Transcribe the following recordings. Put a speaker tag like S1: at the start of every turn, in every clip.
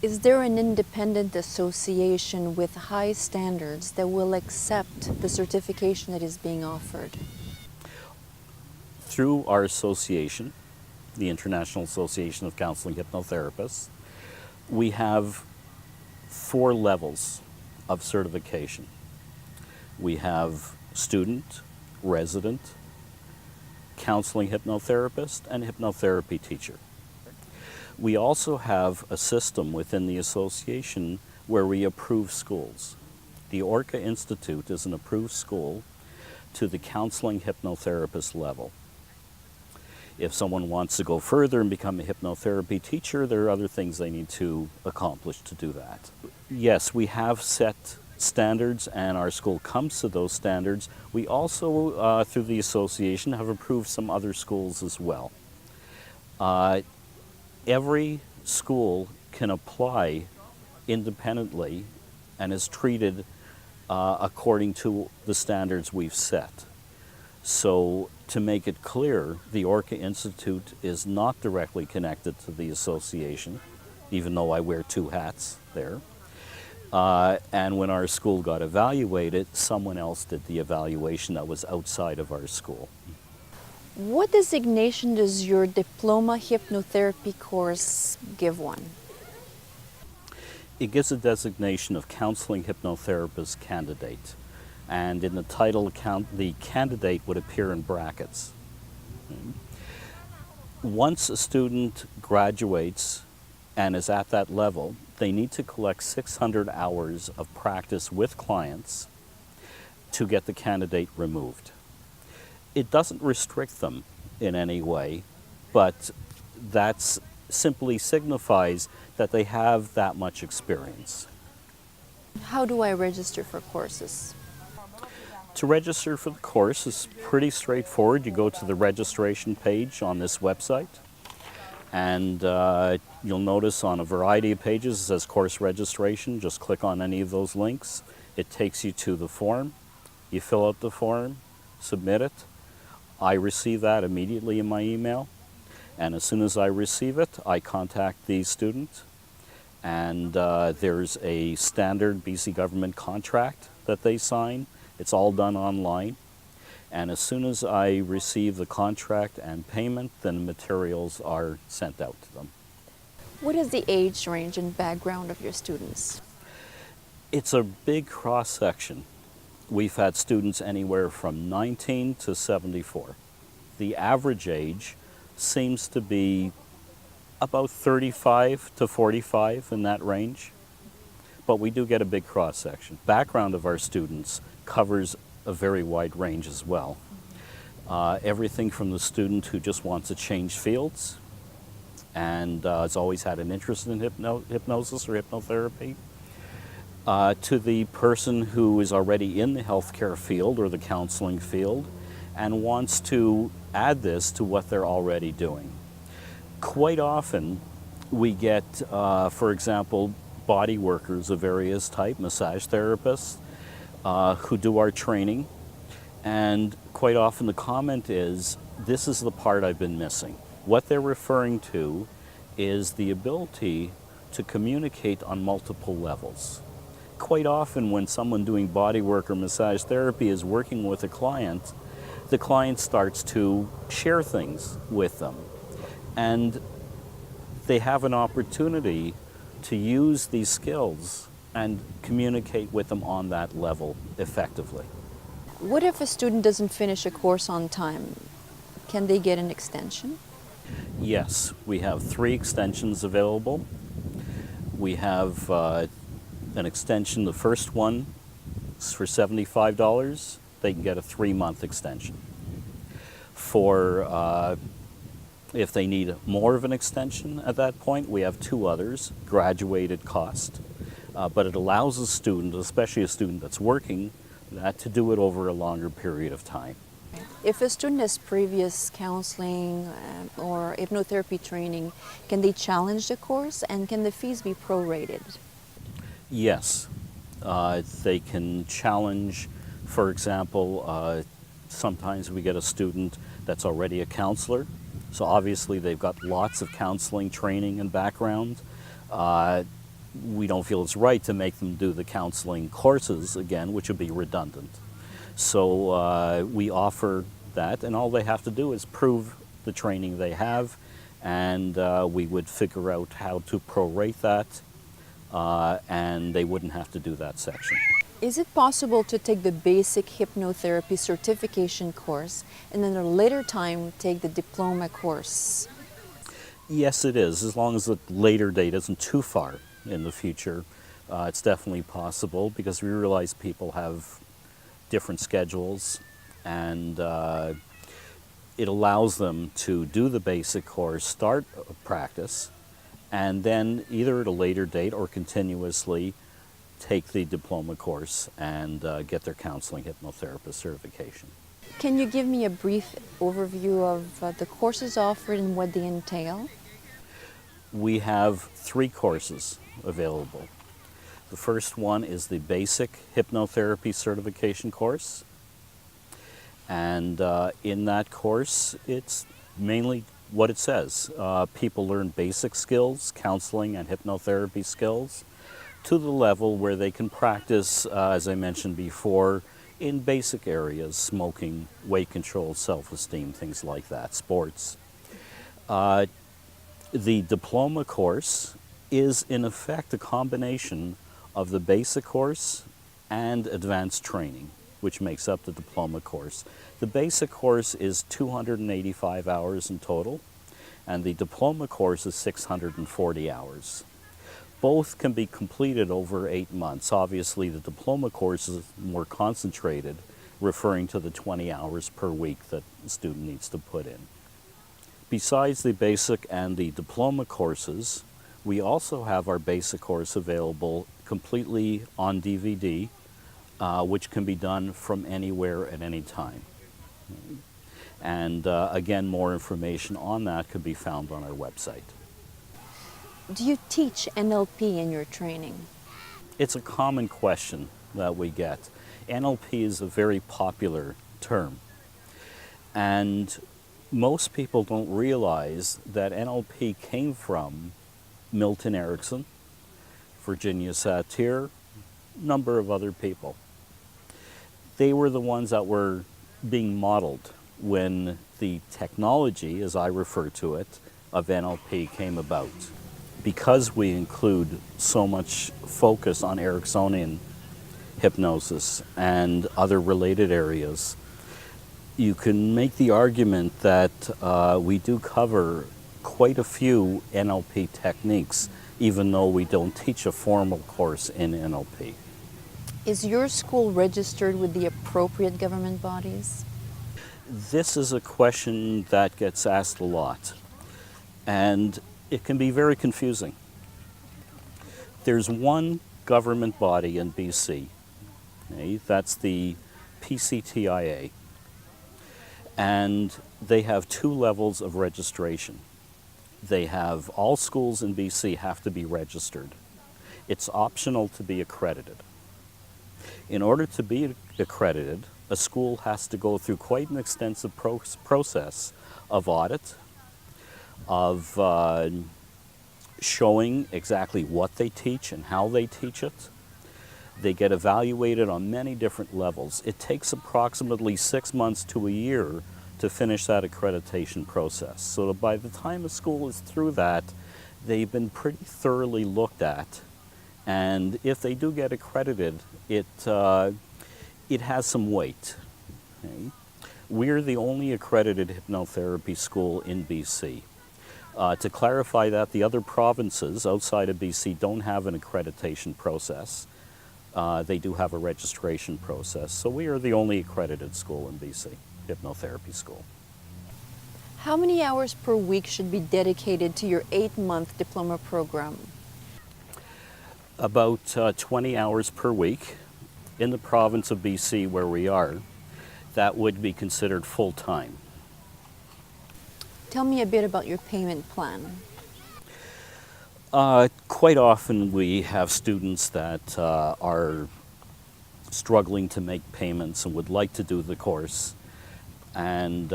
S1: Is there an independent association with high standards that will accept the certification that is being offered?
S2: Through our association, the International Association of Counseling Hypnotherapists, we have 4 levels of certification. We have student, resident, counseling hypnotherapist, and hypnotherapy teacher. We also have a system within the association where we approve schools. The Orca Institute is an approved school to the counseling hypnotherapist level. If someone wants to go further and become a hypnotherapy teacher, there are other things they need to accomplish to do that. Yes, we have set standards and our school comes to those standards. We also, through the association, have approved some other schools as well. Every school can apply independently and is treated according to the standards we've set. So to make it clear, the Orca Institute is not directly connected to the association, even though I wear 2 hats there. And when our school got evaluated, someone else did the evaluation that was outside of our school.
S1: What designation does your diploma hypnotherapy course give one?
S2: It gives a designation of counseling hypnotherapist candidate. And in the title, the candidate would appear in brackets. Once a student graduates and is at that level, they need to collect 600 hours of practice with clients to get the candidate removed. It doesn't restrict them in any way, but that simply signifies that they have that much experience.
S1: How do I register for courses?
S2: To register for the course is pretty straightforward. You go to the registration page on this website, and you'll notice on a variety of pages it says course registration. Just click on any of those links. It takes you to the form. You fill out the form, submit it. I receive that immediately in my email, and as soon as I receive it, I contact the student, and there's a standard BC government contract that they sign. It's all done online, and as soon as I receive the contract and payment, then materials are sent out to them.
S1: What is the age range and background of your students?
S2: It's a big cross-section. We've had students anywhere from 19 to 74. The average age seems to be about 35 to 45 in that range, but we do get a big cross-section. Background of our students covers a very wide range as well. Everything from the student who just wants to change fields and has always had an interest in hypnosis or hypnotherapy, to the person who is already in the healthcare field or the counseling field and wants to add this to what they're already doing. Quite often we get, for example, body workers of various type, massage therapists, who do our training, and quite often the comment is, this is the part I've been missing. What they're referring to is the ability to communicate on multiple levels. Quite often when someone doing body work or massage therapy is working with a client, the client starts to share things with them, and they have an opportunity to use these skills and communicate with them on that level effectively.
S1: What if a student doesn't finish a course on time? Can they get an extension?
S2: Yes, we have 3 extensions available. We have an extension. The first one is for $75. They can get a 3-month extension. If they need more of an extension at that point, we have 2 others, graduated cost. But it allows a student, especially a student that's working, to do it over a longer period of time.
S1: If a student has previous counseling or hypnotherapy training, can they challenge the course, and can the fees be prorated?
S2: Yes, they can challenge. For example, sometimes we get a student that's already a counselor, so obviously they've got lots of counseling training and background. we don't feel it's right to make them do the counseling courses again, which would be redundant. So we offer that, and all they have to do is prove the training they have, and we would figure out how to prorate that, and they wouldn't have to do that section.
S1: Is it possible to take the basic hypnotherapy certification course and then at a later time take the diploma course?
S2: Yes, it is. As long as the later date isn't too far in the future, it's definitely possible, because we realize people have different schedules, and it allows them to do the basic course, start a practice, and then either at a later date or continuously take the diploma course and get their counseling hypnotherapist certification.
S1: Can you give me a brief overview of the courses offered and what they entail?
S2: We have 3 courses available. The first one is the basic hypnotherapy certification course. And in that course, it's mainly what it says. People learn basic skills, counseling and hypnotherapy skills, to the level where they can practice, as I mentioned before, in basic areas: smoking, weight control, self-esteem, things like that, sports. The diploma course is in effect a combination of the basic course and advanced training, which makes up the diploma course. The basic course is 285 hours in total, and the diploma course is 640 hours. Both can be completed over 8 months. Obviously, the diploma course is more concentrated, referring to the 20 hours per week that the student needs to put in. Besides the basic and the diploma courses, we also have our basic course available completely on DVD, which can be done from anywhere at any time. And again, more information on that could be found on our website.
S1: Do you teach NLP in your training?
S2: It's a common question that we get. NLP is a very popular term, and most people don't realize that NLP came from Milton Erickson, Virginia Satir, a number of other people. They were the ones that were being modeled when the technology, as I refer to it, of NLP came about. Because we include so much focus on Ericksonian hypnosis and other related areas, you can make the argument that we do cover quite a few NLP techniques, even though we don't teach a formal course in NLP.
S1: Is your school registered with the appropriate government bodies?
S2: This is a question that gets asked a lot, and it can be very confusing. There's one government body in BC, okay? That's the PCTIA, and they have 2 levels of registration. They have, all schools in BC have to be registered. It's optional to be accredited. In order to be accredited, a school has to go through quite an extensive process of audit, of showing exactly what they teach and how they teach it. They get evaluated on many different levels. It takes approximately 6 months to a year to finish that accreditation process. So by the time a school is through that, they've been pretty thoroughly looked at. And if they do get accredited, it has some weight. Okay? We're the only accredited hypnotherapy school in BC. To clarify that, the other provinces outside of BC don't have an accreditation process. They do have a registration process. So we are the only accredited school in BC, hypnotherapy school.
S1: How many hours per week should be dedicated to your 8-month diploma program?
S2: About 20 hours per week. In the province of BC where we are, that would be considered full-time.
S1: Tell me a bit about your payment plan.
S2: Quite often we have students that are struggling to make payments and would like to do the course. And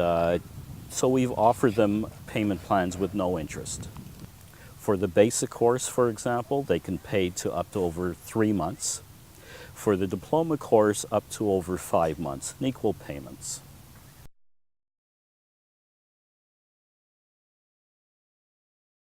S2: so we've offered them payment plans with no interest. For the basic course, for example, they can pay to up to over 3 months. For the diploma course, up to over 5 months in equal payments.